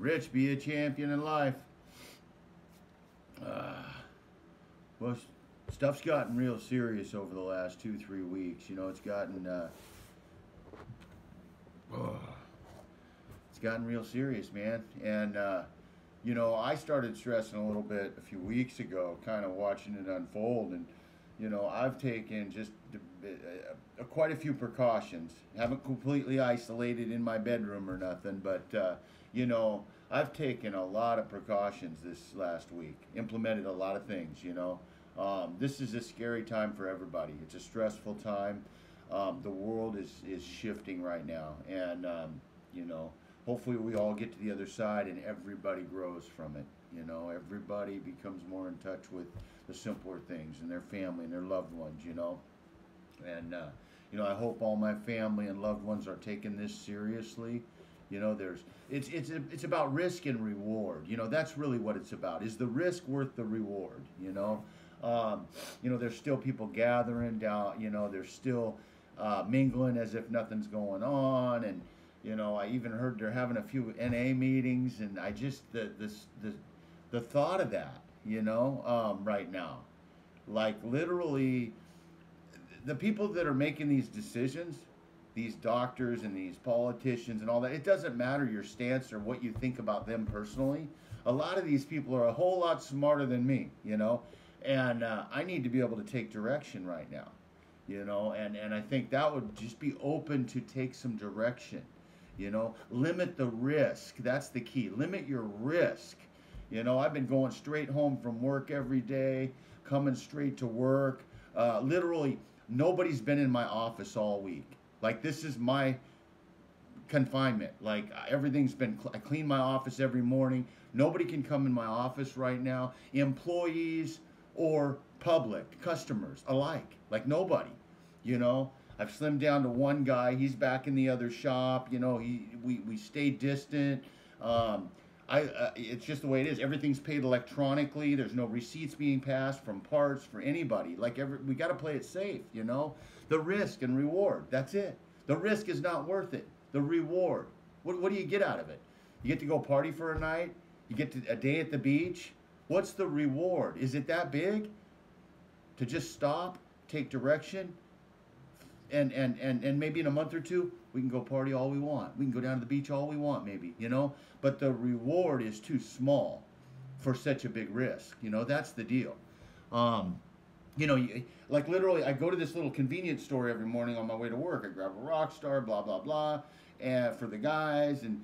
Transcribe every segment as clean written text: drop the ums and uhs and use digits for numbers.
Rich, be a champion in life. Uh, well, stuff's gotten real serious over the last 2, 3 weeks. It's gotten oh, it's gotten real serious, man. And I started stressing a little bit a few weeks ago, kind of watching it unfold, and I've taken just quite a few precautions. Haven't completely isolated in my bedroom or nothing, but I've taken a lot of precautions this last week. Implemented a lot of things. This is a scary time for everybody. It's a stressful time. The world is shifting right now, and hopefully we all get to the other side and everybody grows from it. Everybody becomes more in touch with the simpler things and their family and their loved ones. And I hope all my family and loved ones are taking this seriously. It's about risk and reward. That's really what it's about. Is the risk worth the reward? There's still people gathering down. There's still mingling as if nothing's going on, and I even heard they're having a few NA meetings, and I just the thought of that, right now, like literally, the people that are making these decisions, these doctors and these politicians and all that, it doesn't matter your stance or what you think about them personally. A lot of these people are a whole lot smarter than me, and I need to be able to take direction right now, and I think that would just be open to take some direction. Limit the risk. That's the key. Limit your risk. I've been going straight home from work every day, coming straight to work. Literally, nobody's been in my office all week. Like, this is my confinement. Like, everything's been, I clean my office every morning. Nobody can come in my office right now. Employees or public, customers alike. Like, nobody, I've slimmed down to one guy. He's back in the other shop. We stay distant. It's just the way it is. Everything's paid electronically. There's no receipts being passed from parts for anybody. We got to play it safe. The risk and reward. That's it. The risk is not worth it. The reward. What do you get out of it? You get to go party for a night. You get a day at the beach. What's the reward? Is it that big? To just stop, take direction, and maybe in a month or two, we can go party all we want. We can go down to the beach all we want, maybe, But the reward is too small for such a big risk. That's the deal. Like literally, I go to this little convenience store every morning on my way to work. I grab a Rockstar, blah, blah, blah, and for the guys. And,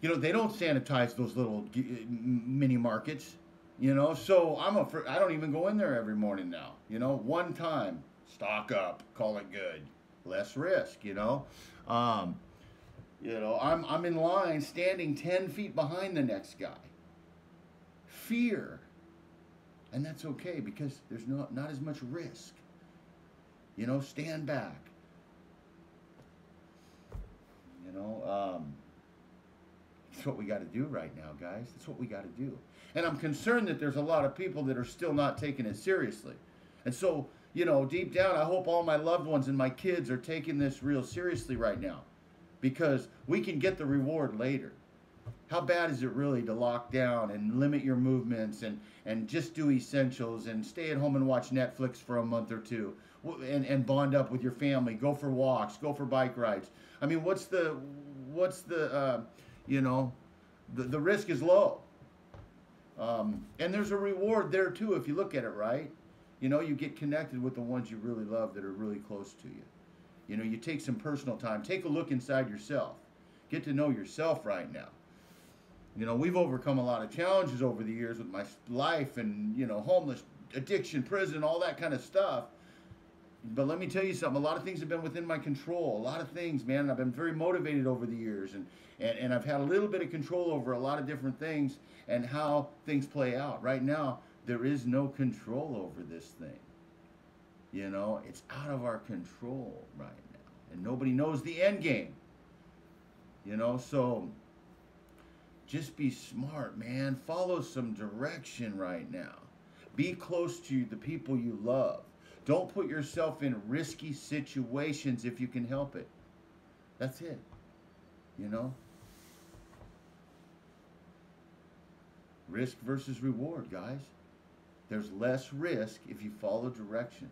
they don't sanitize those little mini markets, So I don't even go in there every morning now, One time. Stock up, call it good, less risk, I'm in line, standing 10 feet behind the next guy. Fear, and that's okay because there's not as much risk. Stand back. That's what we got to do right now, guys. That's what we got to do. And I'm concerned that there's a lot of people that are still not taking it seriously, and so. Deep down, I hope all my loved ones and my kids are taking this real seriously right now, because we can get the reward later. How bad is it really to lock down and limit your movements and just do essentials and stay at home and watch Netflix for a month or two and bond up with your family, go for walks, go for bike rides? I mean, what's the risk is low. And there's a reward there too if you look at it right. You get connected with the ones you really love that are really close to you. You take some personal time. Take a look inside yourself. Get to know yourself right now. We've overcome a lot of challenges over the years with my life and, homeless, addiction, prison, all that kind of stuff. But let me tell you something. A lot of things have been within my control. A lot of things, man. I've been very motivated over the years. And I've had a little bit of control over a lot of different things and how things play out. Right now, there is no control over this thing. It's out of our control right now. And nobody knows the end game. So just be smart, man. Follow some direction right now. Be close to the people you love. Don't put yourself in risky situations if you can help it. That's it. Risk versus reward, guys. There's less risk if you follow directions,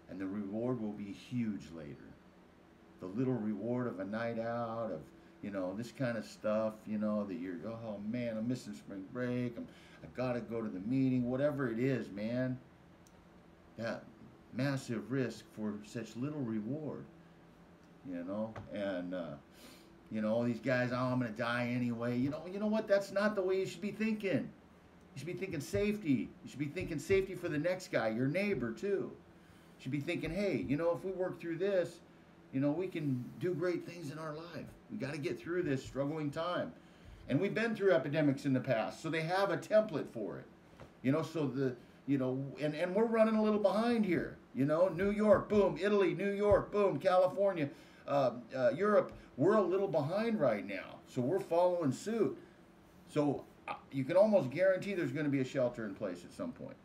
and the reward will be huge later. The little reward of a night out, of this kind of stuff, that you're, oh man, I'm missing spring break, I gotta go to the meeting, whatever it is, man. That massive risk for such little reward, and these guys, oh, I'm gonna die anyway. You know what? That's not the way you should be thinking. You should be thinking safety. You should be thinking safety for the next guy, your neighbor too. You should be thinking, hey, if we work through this, we can do great things in our life. We got to get through this struggling time. And we've been through epidemics in the past, so they have a template for it. And we're running a little behind here. New York, boom, Italy, New York, boom, California, Europe. We're a little behind right now, so we're following suit. So you can almost guarantee there's going to be a shelter in place at some point.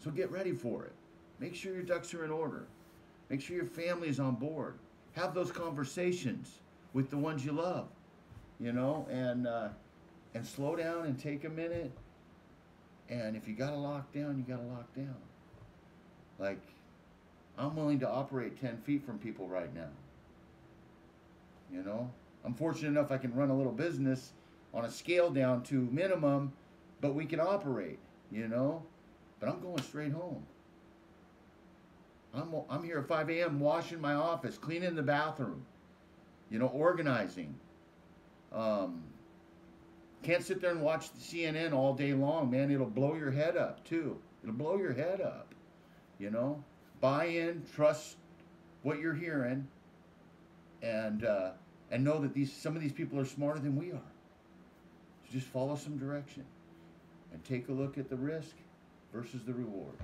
So get ready for it. Make sure your ducks are in order. Make sure your family is on board. Have those conversations with the ones you love, and slow down and take a minute. And if you got to lock down, you got to lock down. Like, I'm willing to operate 10 feet from people right now. I'm fortunate enough I can run a little business on a scale down to minimum, but we can operate, But I'm going straight home. I'm here at 5 a.m. washing my office, cleaning the bathroom, organizing. Can't sit there and watch the CNN all day long, man. It'll blow your head up, too. It'll blow your head up, Buy in, trust what you're hearing, and know that some of these people are smarter than we are. So just follow some direction and take a look at the risk versus the reward.